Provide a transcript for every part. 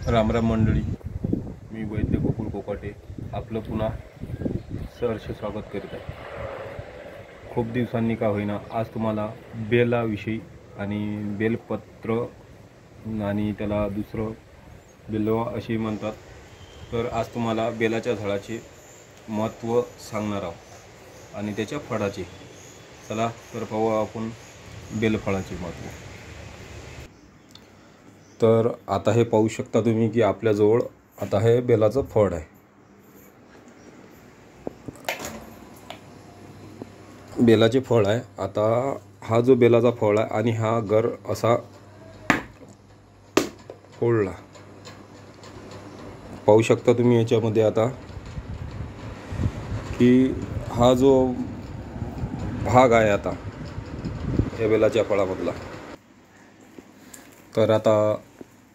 रामराम मंडळी, मी वैद्य गोकुळ कोकाटे आपलं पुन्हा सहर्ष स्वागत करीत आहे। खूप दिवसांनी का होईना आज तुम्हाला बेलाविषयी आणि बेलपत्र आणि त्याला दुसरं बेलवा असे म्हणतात, तर आज तुम्हाला बेलाच्या झाडाचे महत्त्व सांगणार आहोत आणि त्याच्या फळाचे। चला तर पाहू आपण बेलफळाचे महत्त्व। तर आता हे पाहू शकता तुम्ही की आपल्याजवळ आता हे बेलाचं फळ आहे। बेलाचे फळ आहे। आता हा जो बेलाचा फळ आहे आणि हा गर असा फोडला, पाहू शकता तुम्ही याच्यामध्ये आता की हा जो भाग आहे आता या बेलाच्या फळामधला, तर आता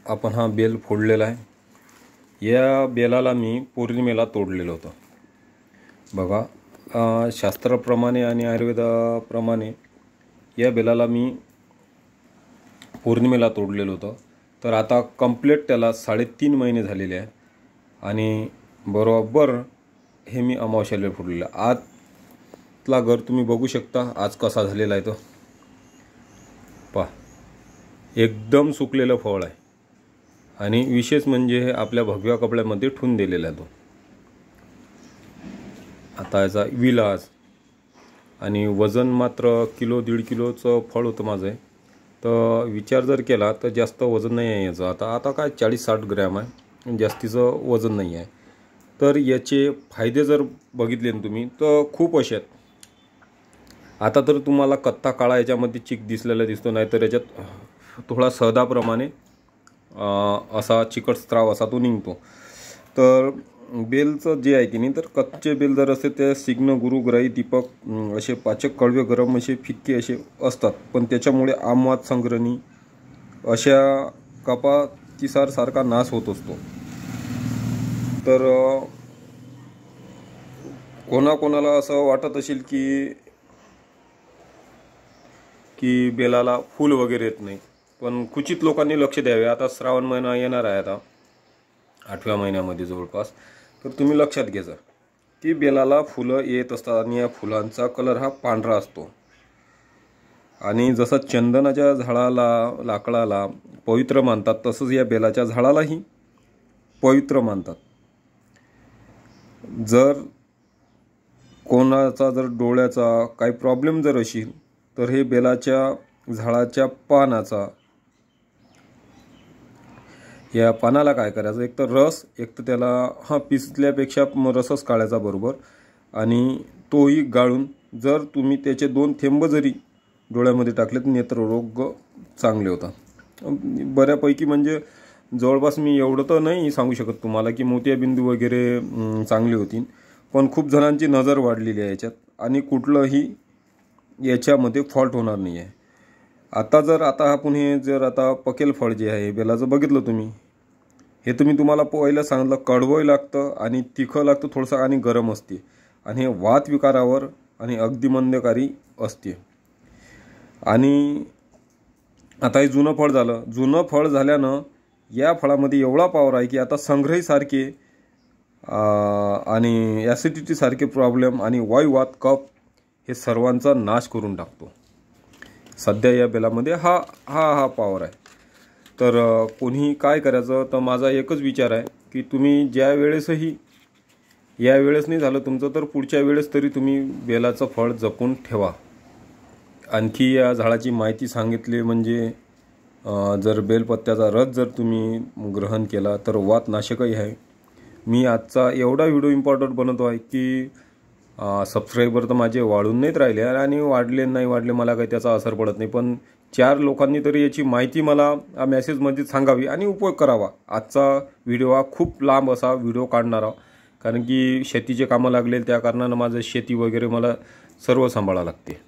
आपण हा बेल फोडलेला आहे। या बेलाला मी पौर्णिमेला तोडलेलं होतं बघा। शास्त्राप्रमाणे आणि आयुर्वेदाप्रमाणे या बेलाला मी पौर्णिमेला तोडलेलं होतं। तर आता कंप्लीट त्याला 3.5 महिने झालेले आहेत आणि बरोबर हे मी अमावस्याला फोडलेलं। आतला गर तुम्ही बघू शकता आज कसा झालेला आहे तो पहा, एकदम सुकलेलं फळ आहे आणि विशेष म्हणजे हे आपल्या भगव्या कपड्यामध्ये ठेवून दिलेला आहे तो। आता याचा विलास आणि वजन मात्र किलो 1.5 किलोचं फळ होतं माझं। तर विचार जर केला तर जास्त वजन नाही आहे याचं। आता काय 40-60 ग्रॅम आहे, जास्तीचं वजन नाही आहे। तर याचे फायदे जर बघितले ना तुम्ही तर खूप असे आहेत। आता तर तुम्हाला कत्ता काळा याच्यामध्ये चिक दिसलेला दिसतो, नाही तर याच्यात थोडा सहदाप्रमाणे असा चिकट स्त्राव असा तो निघतो। तर बेलचं जे आहे की नाही, तर कच्चे बेल जर असते ते सिग्न, गुरु, ग्राही, दीपक असे पाचक, कडवे, गरम असे फिक्के असे असतात, पण त्याच्यामुळे आमवाद, संग्रहणी अशा कपातिसार सारखा नाश होत असतो। तर कोणाकोणाला असं वाटत असेल की बेलाला फूल वगैरे येत नाही, पण क्वचित लोकांनी लक्ष द्यावे। आता श्रावण महिना येणार आहे आता 8व्या महिन्यामध्ये जवळपास, तर तुम्ही लक्षात घ्यायचं की बेलाला फुलं येत असतात आणि या फुलांचा कलर हा पांढरा असतो। आणि जसं चंदनाच्या झाडाला, लाकडाला पवित्र मानतात, तसंच या बेलाच्या झाडालाही पवित्र मानतात। जर कोणाचा जर डोळ्याचा काही प्रॉब्लेम जर असेल तर हे बेलाच्या झाडाच्या पानाचा, या पानाला काय करायचं, एक तर रस, एक तर त्याला पिसल्यापेक्षा रसच काढायचा बरोबर, आणि तोही गाळून जर तुम्ही त्याचे 2 थेंब जरी डोळ्यामध्ये टाकले तर नेत्ररोग चांगले होतात बऱ्यापैकी। म्हणजे जवळपास मी एवढं तर नाही सांगू शकत तुम्हाला की मोतियाबिंदू वगैरे चांगले होतील, पण खूप जणांची नजर वाढलेली आहे याच्यात आणि कुठलंही याच्यामध्ये फॉल्ट होणार नाही आहे। आता आपण हे जर आता पकेल फळ जे आहे बेलाचं बघितलं तुम्ही, हे तुम्हाला पहिलं सांगितलं कडवं लागतं आणि तिखं लागतं थोडंसं आणि गरम असते आणि हे वात विकारावर आणि अगदी मंदकारी असते। आणि आता हे जुनं फळ झालं, जुनं फळ झाल्यानं या फळामध्ये एवढा पॉवर आहे की आता संग्रहीसारखे आणि ॲसिडिटी सारखे प्रॉब्लेम आणि वायुवात, कफ हे सर्वांचा नाश करून टाकतो। सध्या या बेलामध्ये हा पॉवर आहे। तर कोणी काय करायचं, तर माझा एकच विचार आहे की तुम्ही ज्या वेळेसही, या वेळेस नाही झालं तुमचं तर पुढच्या वेळेस तरी तुम्ही बेलाचं फळ जपून ठेवा। आणखी या झाडाची माहिती सांगितली म्हणजे जर बेलपत्त्याचा रस जर तुम्ही ग्रहण केला तर वातनाशकही आहे। मी आजचा एवढा व्हिडिओ इम्पॉर्टंट बनवतो आहे की सबस्क्रायबर तर माझे वाढून नाहीत राहिले आणि वाढले नाही वाढले मला काही त्याचा असर पडत नाही, पण 4 लोकांनी तरी याची माहिती मला मेसेजमध्ये सांगावी आणि उपयोग करावा। आजचा व्हिडिओ हा खूप लांब असा व्हिडिओ काढणार आहे, कारण की शेतीचे कामं लागले, त्या कारणानं माझं शेती वगैरे मला सर्व सांभाळावं लागते।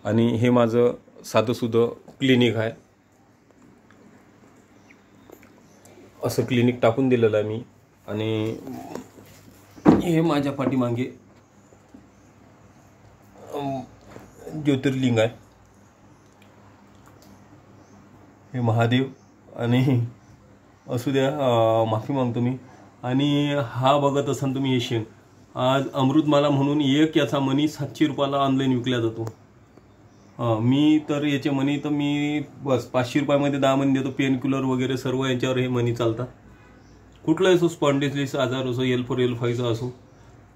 आणि हे माझं साधंसुधं क्लिनिक आहे, असं क्लिनिक टाकून दिलेलं आहे मी। आणि हे माझ्या पाठीमागे ज्योतिर्लिंग आहे, हे महादेव आणि असू द्या, माफी मागतो मी. आणि हा बघत असाल तुम्ही हे शेंग, आज अमृतमाला म्हणून एक याचा मनी 700 रुपयाला ऑनलाईन विकला जातो. मी तर याचे मनी तर मी बस 500 रुपयामध्ये 10 मनी देतो. पेन किलर वगैरे सर्व यांच्यावर हे मनी चालतात. कुठलाही असो, स्पॉन्डिलिटिस आजार असो, L4 L5चा असो,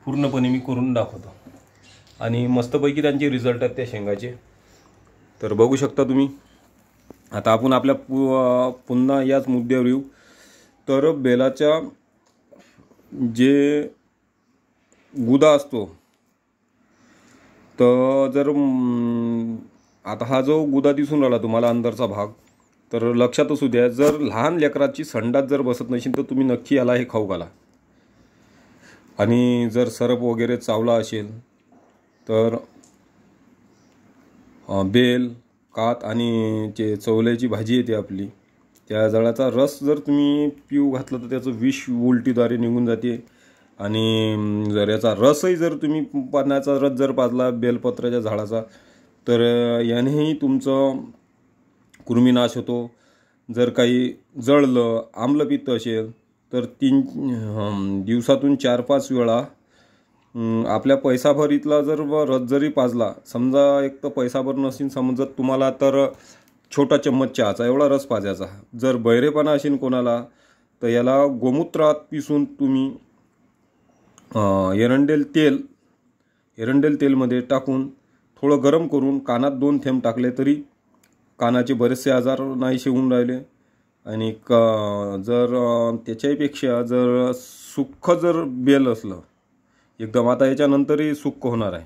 पूर्णपणे मी करून दाखवतो. आणि मस्तपैकी त्यांचे रिझल्ट आहेत त्या शेंगाचे. तर बघू शकता तुम्ही. आता आपण आपल्या पुन्हा याच मुद्द्यावर येऊ. तर बेलाच्या जे गुदा असतो, तर जर आता हा जो गुदा दिसून राहिला तुम्हाला अंदरचा भाग, तर लक्षात असू द्या, जर लहान लेकराची संडास जर बसत नसेल तर तुम्ही नक्की याला हे खाऊ घाला. आणि जर सरप वगैरे चावला असेल तर बेल, कात आणि जे चवल्याची भाजी येते आपली, त्या जळाचा रस जर तुम्ही पिऊ घातला तर त्याचं विष उलटीद्वारे निघून जाते. आणि जर याचा रसही जर तुम्ही पाण्याचा रस जर पाजला बेलपत्राच्या झाडाचा, तर यानेही तुमचं कृमीनाश होतो. जर काही जळलं, आम्लपित्त असेल तर 3 दिवसातून 4-5 वेळा आपल्या पैसाभरीतला जर रस जरी पाजला, समजा एक तर पैसाभर नसेल समजत तुम्हाला, तर छोटा चम्मच चहाचा एवढा रस पाजायचा. जर बहिरेपणा असेल कोणाला तर याला गोमूत्रात पिसून तुम्ही एरंडेल तेलमध्ये टाकून थोडं गरम करून कानात 2 थेंब टाकले तरी कानाचे बरेचसे आजार नाहीसे होऊन राहिले. आणि जर त्याच्यापेक्षा जर सुक्ख जर बेल असलं एकदम, आता याच्यानंतरही सुक्क होणार आहे,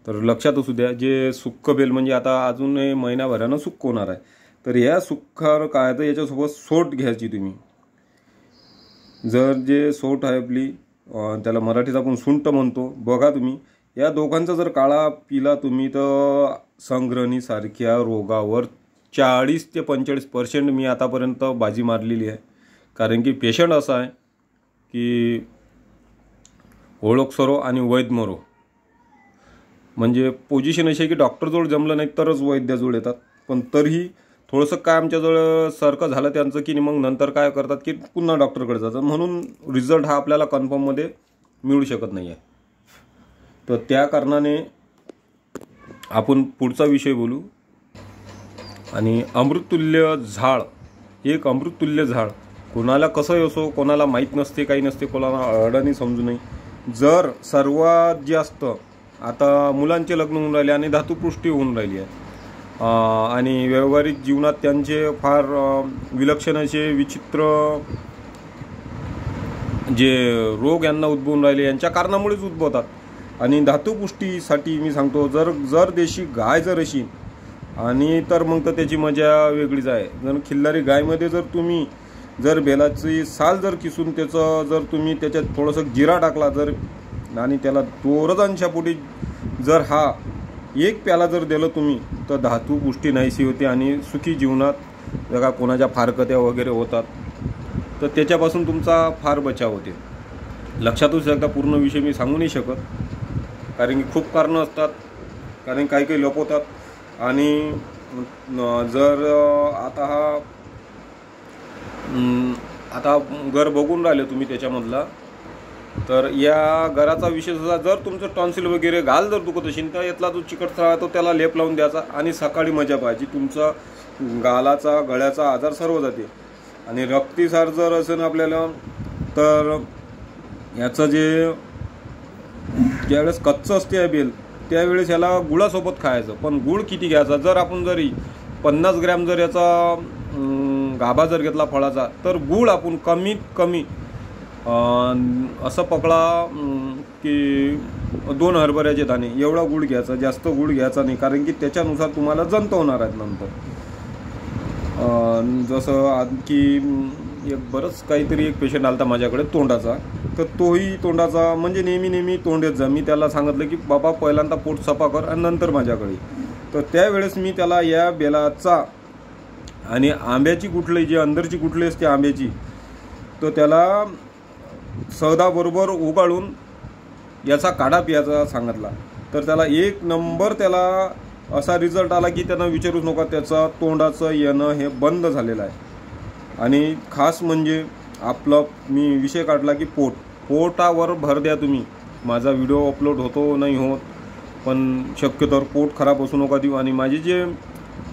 तर लक्षात असू द्या, जे सुक्क बेल म्हणजे आता अजून महिनाभरानं सुक्क होणार आहे. तर या सुक्कावर काय तर याच्यासोबत सोट घ्यायची तुम्ही. जर जे सोट आहे आपली, त्याला मराठीत आपण सुंठ म्हणतो, बघा तुम्ही, या दोघांचा जर काळा पिला तुम्ही तर संग्रहणीसारख्या रोगावर 40 ते 45% मी आतापर्यंत बाजी मारलेली आहे. कारण की पेशंट असा आहे की ओळख सरो आणि वैद्य मरो, म्हणजे पोझिशन अशी आहे की डॉक्टरजवळ जमलं नाही तरच वैद्याजवळ येतात. पण तरीही थोडंसं काय आमच्याजवळ सारखं झालं त्यांचं की मग नंतर काय करतात की पुन्हा डॉक्टरकडे जातात. म्हणून रिझल्ट हा आपल्याला कन्फर्ममध्ये मिळू शकत नाही आहे. तर त्या कारणाने आपण पुढचा विषय बोलू. आणि अमृततुल्य झाड, एक अमृततुल्य झाड कोणाला कसं असो, कोणाला माहीत नसते, काही नसते, कोणाला अडाणी समजू नये. जर सर्वात जास्त आता मुलांचे लग्न होऊन राहिले आणि धातुपुष्टी होऊन राहिली आहे, आणि व्यावहारिक जीवनात त्यांचे फार विलक्षण असे विचित्र जे रोग यांना उद्भवून राहिले, यांच्या कारणामुळेच उद्भवतात. आणि धातुपुष्टीसाठी मी सांगतो, जर देशी गाय जर अशी आणि तर मग तर त्याची मजा वेगळीच आहे. जर खिल्लारी गायमध्ये जर तुम्ही जर बेलाची साल जर किसून त्याचं जर तुम्ही त्याच्यात थोडंसं जिरा टाकला जर, आणि त्याला 2 रोजांच्या पोटी जर हा 1 प्याला जर दिलं तुम्ही, तर धातुपुष्टी नाहीशी होते आणि सुखी जीवनात जगा कोणाच्या फारकत्या वगैरे होतात, तर त्याच्यापासून तुमचा फार बचाव होते. लक्षातच एकदा पूर्ण विषय मी सांगू नाही शकत, कारण की खूप कारणं असतात, कारण काही लपवतात. आणि जर आता घर बघून राहिले तुम्ही त्याच्यामधला, तर या घराचा विशेष असा, जर तुमचं टॉन्सिल वगैरे गाल जर दुखत असेल तर यातला जो चिकटसा आहे तो त्याला लेप लावून द्यायचा आणि सकाळी मजा पाहिजे. तुमचा गालाचा गळ्याचा आजार सर्व जाते. आणि रक्तिसार जर असेल आपल्याला, तर याचं जे ज्यावेळेस कच्चं असते आहे बेल, त्यावेळेस याला गुळासोबत खायचं. पण गुळ किती घ्यायचा, जर आपण जरी 50 ग्रॅम जर याचा गाभा जर घेतला फळाचा, तर गुळ आपण कमीत कमी असं पकडा की 2 हरभऱ्याचे दाणे एवढा गुळ घ्यायचा, जास्त गुळ घ्यायचा नाही, कारण की त्याच्यानुसार तुम्हाला जंत होणार आहेत नंतर. जसं आणखी एक बरंच काहीतरी एक पेशंट आला माझ्याकडे तोंडाचा, तर तोही तोंडाचा म्हणजे नेहमी तोंड येत जा. मी त्याला सांगितलं की बाबा पहिल्यांदा पोट सफा कर आणि नंतर माझ्याकडे. तर त्यावेळेस मी त्याला या बेलाचा आणि आंब्याची गुठळी जी अंदरची गुठळी असते आंब्याची, तर त्याला सौदाबरोबर उगाळून याचा काढा पियाचा सांगितला. तर त्याला 1 नंबर त्याला असा रिझल्ट आला की त्यांना विचारूच नका, त्याचं तोंडाचं येणं हे बंद झालेलं आहे. आणि खास म्हणजे आपलं मी विषय काढला की पोटावर भर द्या तुम्ही. माझा व्हिडिओ अपलोड होतो नाही होत, पण शक्यतो पोट खराब असू नका देऊ. आणि माझे जे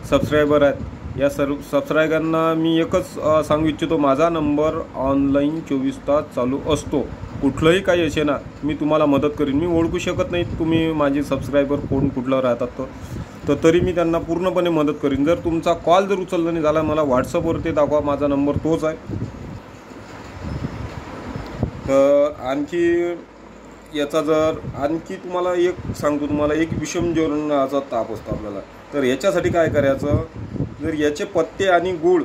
सबस्क्रायबर आहेत या सर्व सबस्क्रायबरांना मी एकच सांगू इच्छितो, माझा नंबर ऑनलाईन 24 तास चालू असतो. कुठलंही काही असे ना, मी तुम्हाला मदत करीन. मी ओळखू शकत नाही तुम्ही माझे सबस्क्रायबर कोण कुठलं राहतात तर तरी मी त्यांना पूर्णपणे मदत करीन. जर तुमचा कॉल जर उचलला नाही झाला, मला व्हॉट्सअपवरती दाखवा, माझा नंबर तोच आहे. तर आणखी याचा जर आणखी तुम्हाला एक सांगतो, तुम्हाला एक विषम ज्वराचा ताप असतो आपल्याला. तर याच्यासाठी काय करायचं, जर याचे पत्ते आणि गूळ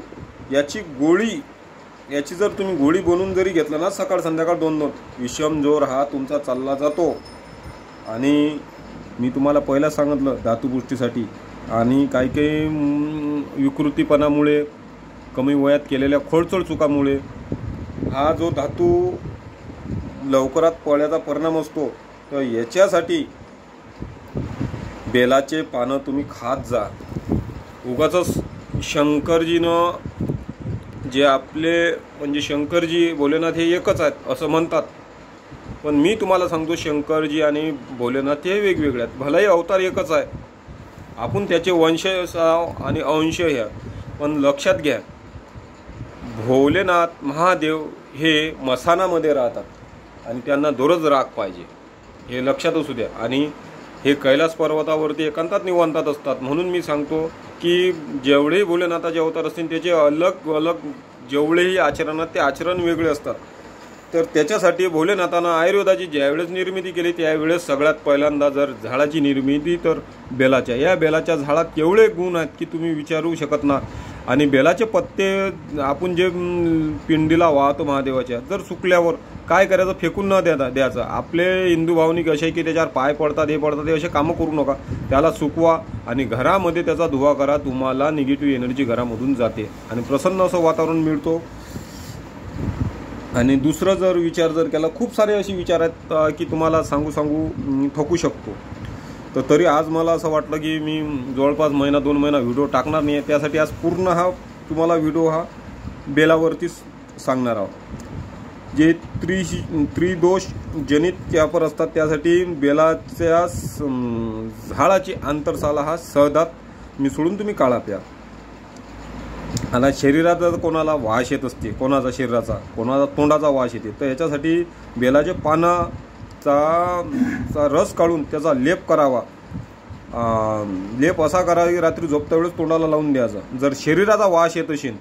याची जर तुम्ही गोळी बनवून जरी घेतलं ना, सकाळ संध्याकाळ 2-2, विषम ज्वर हा तुमचा चालला जातो. आणि मी तुम्हाला पहिला सांगितलं धातुपुष्टीसाठी आणि काही विकृतीपणामुळे, कमी वयात केलेल्या खोडचड चुकामुळे हा जो धातू लवकरात पळण्याचा परिणाम असतो. तर याच्यासाठी बेलाचे पानं तुम्ही खात जा. उगाचच शंकरजीनं जे आपले म्हणजे शंकरजी भोलेनाथ हे एकच आहेत असं म्हणतात, पण मी तुम्हाला सांगतो शंकरजी आणि भोलेनाथ हे वेगवेगळे आहेत. भलाही अवतार एकच आहे, आपण त्याचे वंश आणि अंश घ्या, पण लक्षात घ्या भोलेनाथ महादेव हे मसानामध्ये राहतात आणि त्यांना दररोज राग पाहिजे, हे लक्षात असू द्या. आणि हे कैलास पर्वतावरती एकांतात निवांतात असतात. म्हणून मी सांगतो की जेवढेही भोलेनाथाचे अवतार असतील त्याचे अलग जेवढेही आचरण ते आचरण वेगळे असतात. तर त्याच्यासाठी भोलेनाथानं आयुर्वेदाची ज्यावेळेस निर्मिती केली त्यावेळेस सगळ्यात पहिल्यांदा जर झाडाची निर्मिती तर बेलाच्या, या बेलाच्या झाडात एवढे गुण आहेत की तुम्ही विचारू शकत ना. आणि बेलाचे पत्ते आपण जे पिंडीला वाहतो महादेवाच्या, जर सुकल्यावर काय करायचं, फेकून न द्यायचं. आपले हिंदू भावनिक असे की त्याच्यावर पाय पडतात हे पडतात, हे असे कामं करू नका. त्याला सुकवा आणि घरामध्ये त्याचा धुवा करा, तुम्हाला निगेटिव्ह एनर्जी घरामधून जाते आणि प्रसन्न असं वातावरण मिळतो. आणि दुसरं जर विचार जर केला, खूप सारे असे विचार आहेत की तुम्हाला सांगू थकू शकतो. तर तरी आज मला असं वाटलं की मी जवळपास 1-2 महिना व्हिडिओ टाकणार नाही आहे. त्यासाठी आज पूर्ण हा तुम्हाला व्हिडिओ हा बेलावरतीच सांगणार आहोत. जे त्रिदोष जनित कॅपर असतात त्यासाठी बेलाच्या झाडाची आंतरसाला हा सहदात मिसळून तुम्ही काळा प्या. आणि शरीराचा कोणाला वास येत असते, कोणाचा शरीराचा, कोणाचा तोंडाचा वास येते, तर याच्यासाठी बेलाच्या पानाचा रस काढून त्याचा लेप करावा. लेप असा करावा की रात्री झोपता वेळेस तोंडाला लावून द्यायचा. जर शरीराचा वास येत असेल,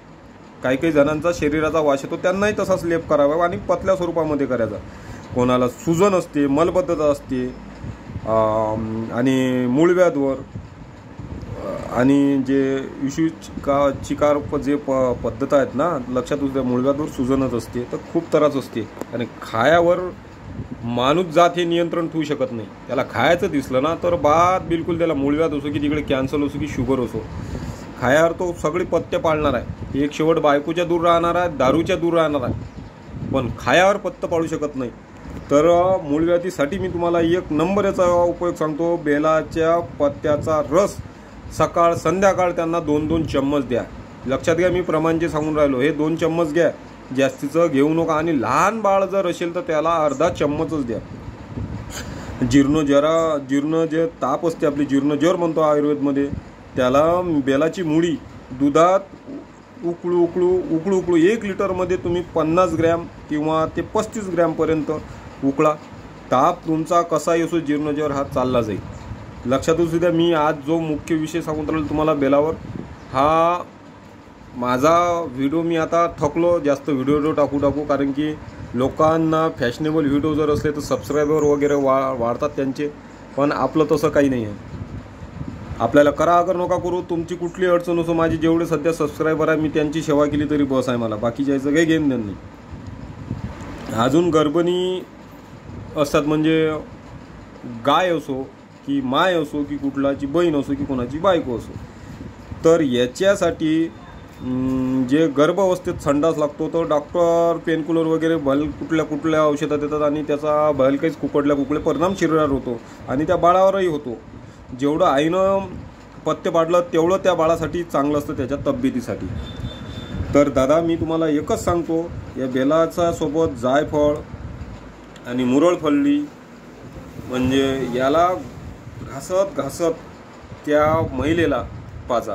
काही जणांचा शरीराचा वास येतो, त्यांनाही तसाच लेप करावा आणि पतल्या स्वरूपामध्ये करायचा. कोणाला सुजन असते, मलबद्धता असते आणि मूळव्याधवर आणि जे चिकार जे पद्धत आहेत ना, लक्षात असू द्या, मूळव्याधवर सुजनच असते, तर खूप त्रास असते. आणि खायावर माणूस जात हे नियंत्रण ठेवू शकत नाही. त्याला खायचं दिसलं ना तर बाद बिलकुल, त्याला मूळव्याध असो की तिकडे कॅन्सर असो की शुगर असो, खायावर तो सगळे पत्ते पाळणार आहे. एक शेवट बायकोच्या दूर राहणार आहे, दारूच्या दूर राहणार आहे, पण खायावर पत्ते पाळू शकत नाही. तर मूळव्याधीसाठी मी तुम्हाला 1 नंबर याचा उपयोग सांगतो. बेलाच्या पत्त्याचा रस सकाळ संध्याकाळ त्यांना 2-2 चम्मच द्या. लक्षात घ्या, मी प्रमाण जे सांगून राहिलो हे 2 चम्मच घ्या, जास्तीचं घेऊ नका. आणि लहान बाळ जर असेल तर त्याला अर्धा चम्मचच द्या. जीर्ण जे ताप असते आपली, जीर्णज्वर म्हणतो आयुर्वेदमध्ये, त्याला बेलाची मुळी दुधात उकळू 1 लिटरमध्ये तुम्ही 50 ग्रॅम किंवा ते 35 ग्रॅमपर्यंत उकळा. ताप तुमचा कसाही असो, जीर्णज्वर हा चालला जाईल. लक्षात असू द्या, मी आज जो मुख्य विषय सांगून राहिलो तुम्हाला बेलावर, हा माझा व्हिडिओ मी आता थकलो जास्त व्हिडिओ टाकू, कारण की लोकांना फॅशनेबल व्हिडिओ जर असले तर सबस्क्रायबर वगैरे वाढतात त्यांचे, पण आपलं तसं काही नाही आहे. आपल्याला करा अगर नका करू, तुमची कुठली अडचण असो, माझी जेवढे सध्या सबस्क्रायबर आहे मी त्यांची सेवा केली तरी बस आहे मला, बाकी जायचं काही घेणं देणं नाही. अजून गर्भिणी असतात, म्हणजे गाय असो की माय असो की कुठलाची बहीण असो की कोणाची बायको असो, तर याच्यासाठी जे गर्भावस्थेत संडास लागतो तर डॉक्टर पेनकुलर वगैरे कुठल्या औषधात देतात आणि त्याचा काहीच कुकडले परिणाम शरीरावर होतो आणि त्या बाळावरही होतो. जेवढं आईनं पथ्य पाडलं तेवढं त्या बाळासाठी चांगलं असतं, त्याच्या तब्येतीसाठी. तर दादा मी तुम्हाला एकच सांगतो, या बेलाचा सोबत जायफळ आणि मुरळ फल्ली म्हणजे याला घासत घासत त्या महिलेला पाजा.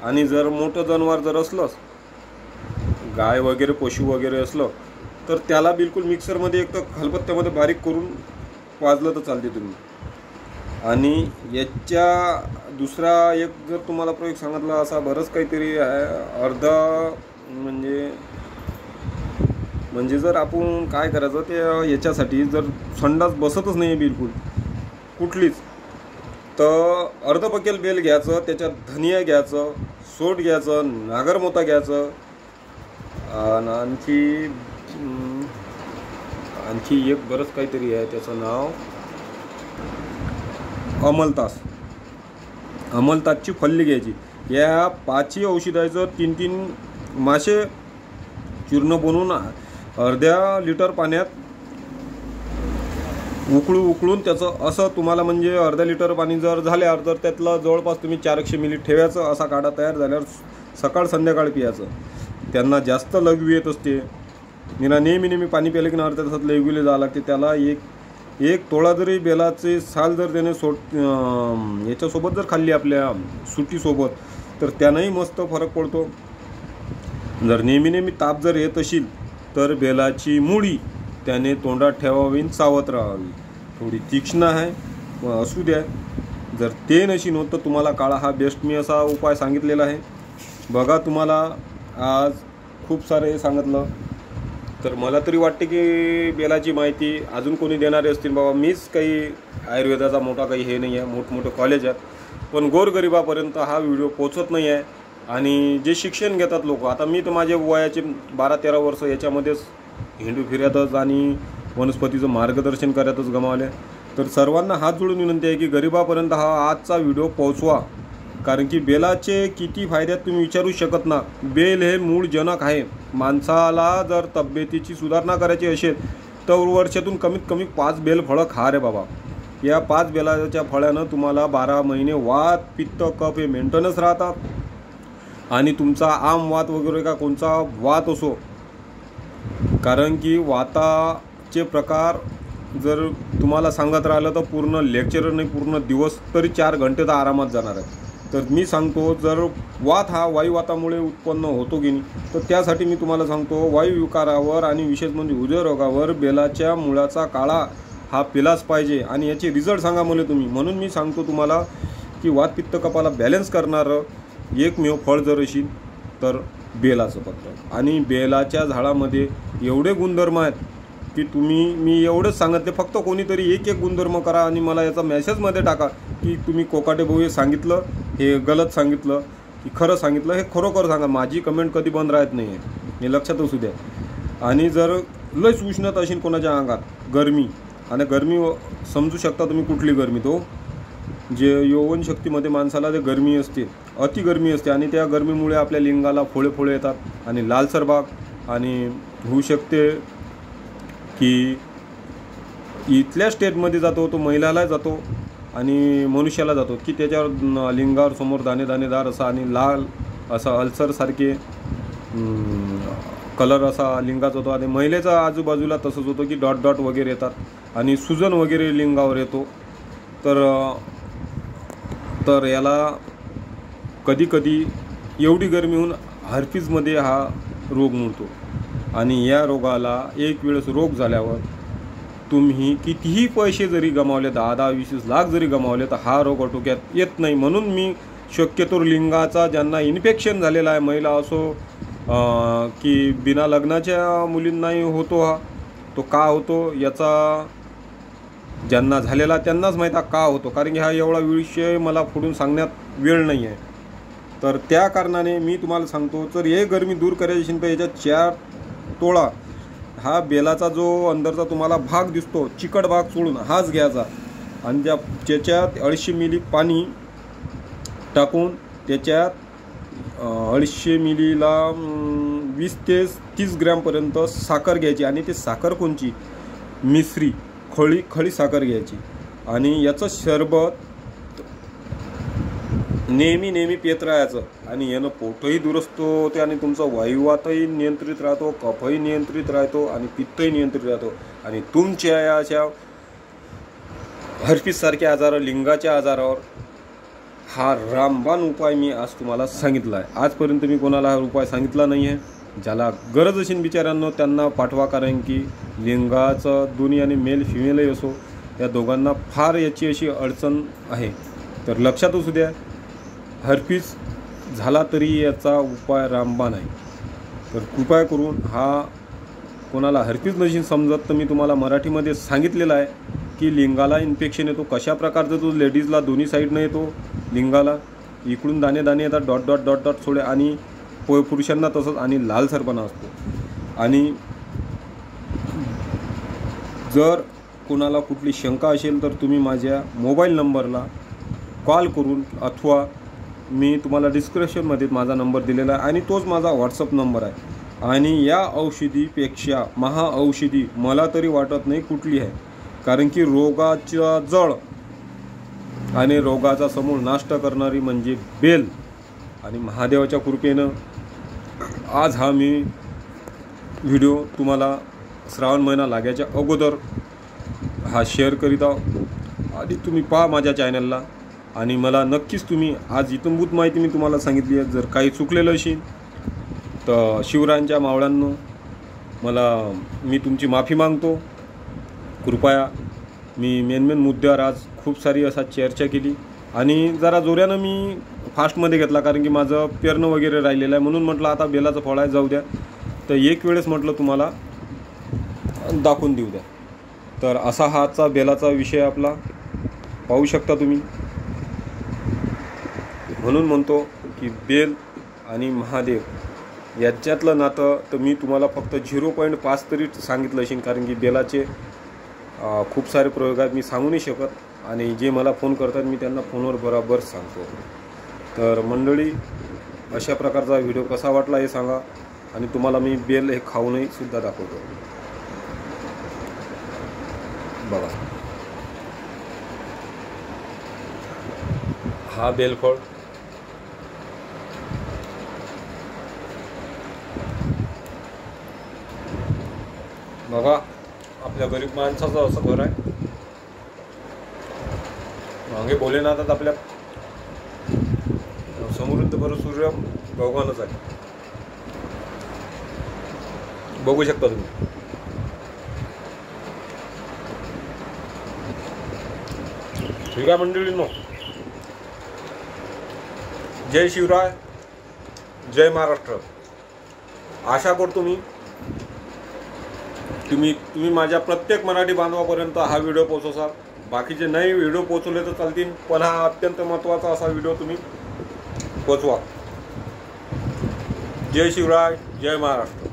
आणि जर मोठं जनावर जर असलंच, गाय वगैरे पशु वगैरे असलं, तर त्याला बिलकुल मिक्सरमध्ये एक तर खलबत्त्यामध्ये बारीक करून पाजलं तर चालते तुम्ही. आणि याच्या दुसरा एक जर तुम्हाला प्रयोग सांगितला असा बरंच काहीतरी आहे. अर्धा म्हणजे जर आपण काय करायचं ते याच्यासाठी, जर संडास बसतच नाही आहे बिलकुल कुठलीच, तर अर्ध पकेल बेल घ्यायचं, त्याच्यात धनिया घ्यायचं, सोट घ्यायचं, नागरमोता घ्यायचं, आणखी एक बरंच काहीतरी आहे, त्याचं नाव अमलतासची फल्ली घ्यायची. या 5 औषधाचं 3 मासे चूर्ण बनवून अर्ध्या लिटर पाण्यात उकळून त्याचं असं तुम्हाला म्हणजे अर्धा लिटर पाणी जर झाल्यावर तर त्यातलं जवळपास तुम्ही 400 मिली ठेवायचं. असा काढा तयार झाल्यावर सकाळ संध्याकाळ पियाचं. त्यांना जास्त लघवी येत असते, नेहमी पाणी प्यायलं की अर्ध्या तासात लघवीला जावं लागते. त्याला एक तोळा जरी बेलाचे साल जर त्याने याच्यासोबत जर खाल्ली आपल्या सुटीसोबत, तर त्यानंही मस्त फरक पडतो. जर नेहमी ताप जर येत असेल तर बेलाची मुळी त्याने तोंडात ठेवावी, चावत राहावी. थोडी तीक्ष्ण आहे असू द्या. जर ते नशीन होत तर तुम्हाला काळा हा बेस्ट मी असा उपाय सांगितलेला आहे. बघा, तुम्हाला आज खूप सारे सांगितलं, तर मला तरी वाटते की बेलाची माहिती अजून कोणी देणारे असतील. बाबा मीच काही आयुर्वेदाचा मोठा काही हे नाही आहे, मोठमोठे कॉलेज आहेत, पण गोरगरिबापर्यंत हा व्हिडिओ पोचत नाही आहे. आणि जे शिक्षण घेतात लोक, आता मी तर माझे वयाचे 12-13 वर्ष याच्यामध्येच हिंडू फिर्यातच आणि वनस्पतीचं मार्गदर्शन करतच गमावले. तर सर्वांना हात जोडून विनंती आहे की गरिबापर्यंत हा आजचा व्हिडिओ पोहोचवा. कारण की बेलाचे किती फायद्यात तुम्ही विचारू शकत ना. बेल हे मूळ जनक आहे. माणसाला जर तब्येतीची सुधारणा करायची असेल तर वर्षातून कमीत कमी 5 बेल फळं खा रे बाबा. या 5 बेलाच्या फळ्यानं तुम्हाला 12 महिने वात, पित्त, कफ हे मेंटेनन्स राहतात. आणि तुमचा आम वात वगैरे का कोणचा वात असो, कारण की वाताचे प्रकार जर तुम्हाला सांगत राहिलं तर पूर्ण लेक्चर नाही, पूर्ण दिवस तरी 4 घंटे तर आरामात जाणार आहे. तर मी सांगतो, जर वात हा वायुवातामुळे उत्पन्न होतो की नाही, तर त्यासाठी मी तुम्हाला सांगतो वायुविकारावर आणि विशेष म्हणजे हृदयरोगावर बेलाच्या मुळाचा काळा हा पिलाच पाहिजे. आणि याचे रिझल्ट सांगा मला तुम्ही. म्हणून मी सांगतो तुम्हाला की वात, पित्त, कपाला बॅलन्स करणारं एकमेव फळ जर असेल तर बेलाचं पत्र. आणि बेलाच्या झाडामध्ये एवढे गुणधर्म आहेत की मी एवढंच सांगितले, फक्त कोणीतरी एक गुणधर्म करा आणि मला याचा मेसेजमध्ये टाका की तुम्ही कोकाटे भाऊ हे सांगितलं, हे गलत सांगितलं की खरं सांगितलं. हे खरोखर सांगा. माझी कमेंट कधी बंद राहत नाही आहे, हे लक्षात असू द्या. आणि जर लयच उष्णता असेल कोणाच्या अंगात, गरमी, आणि गरमी समजू शकता तुम्ही कुठली गरमी, तो जे यौवन शक्तीमध्ये माणसाला जे गरमी असते, अति गरमी असते, आणि त्या गरमीमुळे आपल्या लिंगाला फोळे येतात आणि लालसर भाग, आणि होऊ शकते की इथल्या स्टेटमध्ये जातो तो महिलाला जातो आणि मनुष्याला जातो की त्याच्यावर लिंगावर समोर दाणेदार असा आणि लाल असा अल्सरसारखे कलर असा लिंगाचा होतो. आणि महिलेचा आजूबाजूला तसंच होतं की डॉट वगैरे येतात आणि सुजन वगैरे लिंगावर येतो. तर याला कधी एवढी गरमी होऊन हर्पीजमध्ये हा रोग मिळतो. आणि या रोगाला एक वेळेस रोग झाल्यावर तुम्ही कितीही पैसे जरी गमावले, 10-20 लाख जरी गमावले, तर हा रोग आटोक्यात येत नाही. म्हणून मी शक्यतो लिंगाचा ज्यांना इन्फेक्शन झालेला आहे, महिला असो की बिना लग्नाच्या मुलींनाही होतो, हा तो का होतो याचा ज्यांना झालेला त्यांनाच माहीत का होतो. कारण की हा एवढा विषय मला पुढून सांगण्यात वेळ नाही आहे. तर त्या कारणाने मी तुम्हाला सांगतो, तर हे गरमी दूर करायची असेल तर याच्यात 4 तोळा हा बेलाचा जो अंदरचा तुम्हाला भाग दिसतो, चिकट भाग सोडून हाच घ्यायचा. आणि त्याच्यात 250 मिली पाणी टाकून त्याच्यात 250 मिलीला 20 ते 30 ग्रॅमपर्यंत साखर घ्यायची. आणि ते साखर कोणची, मिश्री खळी साखर घ्यायची. आणि याचं सरबत नेहमी पेत राहायचं आणि यानं पोटही दुरुस्त होते आणि तुमचा वायुवातही नियंत्रित राहतो, कफही नियंत्रित राहतो आणि पित्तही नियंत्रित राहतो आणि तुमच्या या अशा हर्पिस सारख्या आजार, लिंगाच्या आजारावर हा रामबाण उपाय मी आज तुम्हाला सांगितला आहे. आजपर्यंत मी कोणाला हा उपाय सांगितला नाही आहे. ज्याला गरज असेल बिचाऱ्यांना त्यांना पाठवा, कारण की लिंगाचं दोन्ही आणि मेल फिमेलही असो या दोघांना फार याची अशी अडचण आहे. तर लक्षात असू द्या, हर्पिस झाला तरी याचा उपाय रामबाण आहे. तर कृपया करून हा कोणाला हर्पिस नसेल समजत तर मी तुम्हाला मराठीमध्ये सांगितलेलं आहे की लिंगाला इन्फेक्शन येतो. कशा प्रकारचा तो लेडीजला दोन्ही साईडनं येतो, लिंगाला इकडून दाणे दाणे येतात, डॉट डॉट डॉट डॉट सोडे, आणि पुरुषांना तसंच, आणि लालसरपणा असतो. आणि जर कोणाला कुठली शंका असेल तर तुम्ही माझ्या मोबाईल नंबरला कॉल करून, अथवा मी तुम्हाला डिस्क्रिप्शनमध्ये माझा नंबर दिलेला आहे आणि तोच माझा व्हॉट्सअप नंबर आहे. आणि या औषधीपेक्षा महाऔषधी मला तरी वाटत नाही कुठली आहे, कारण की रोगाचा जळ आणि रोगाचा समूळ नाश करणारी म्हणजे बेल. आणि महादेवाच्या कृपेनं आज हा मी व्हिडिओ तुम्हाला श्रावण महिना लागायच्या अगोदर हा शेअर करीत आहो. आधी तुम्ही पहा माझ्या चॅनलला आणि मला नक्कीच तुम्ही आज इतंभूत माहिती मी तुम्हाला सांगितली आहे. जर काही चुकलेलं असेल तर शिवरायांच्या मावळ्यांनो मी तुमची माफी मागतो. कृपया मी मेन मुद्द्यावर आज खूप सारी असा चर्चा केली आणि जरा जोऱ्यानं मी फास्टमध्ये घेतला, कारण की माझं पेरणं वगैरे राहिलेलं आहे. म्हणून म्हटलं आता बेलाचं फळ आहे, जाऊ द्या. तर एक वेळेस म्हटलं तुम्हाला दाखवून देऊ द्या. तर असा हा आजचा बेलाचा विषय आपला पाहू शकता तुम्ही. म्हणून म्हणतो की बेल आणि महादेव याच्यातलं नातं तर मी तुम्हाला फक्त 0.5 तरी सांगितलं असेल, कारण की बेलाचे खूप सारे प्रयोग आहेत, मी सांगू नाही शकत. आणि जे मला फोन करतात मी त्यांना फोनवर बरोबर सांगतो. तर मंडळी, अशा प्रकारचा व्हिडिओ कसा वाटला हे सांगा. आणि तुम्हाला मी बेल हे खाऊनही सुद्धा दाखवतो. बघा, हा बेलफळ बघा. आपल्या गरीब माणसाचं असं घर आहे. मागे भोलेनाथात आपल्या समृद्ध बरं सूर्य भगवानच आहे, बघू शकता तुम्ही. ठीक आहे मंडळींनो, जय शिवराय, जय महाराष्ट्र. आशा करतो तुम्ही माझ्या प्रत्येक मराठी बांधवापर्यंत हा व्हिडिओ पोहोचवसाल. बाकीचे नाही व्हिडिओ पोहोचवले तर चालतील, पण हा अत्यंत महत्त्वाचा असा व्हिडिओ तुम्ही पोहोचवा. जय शिवराय, जय महाराष्ट्र.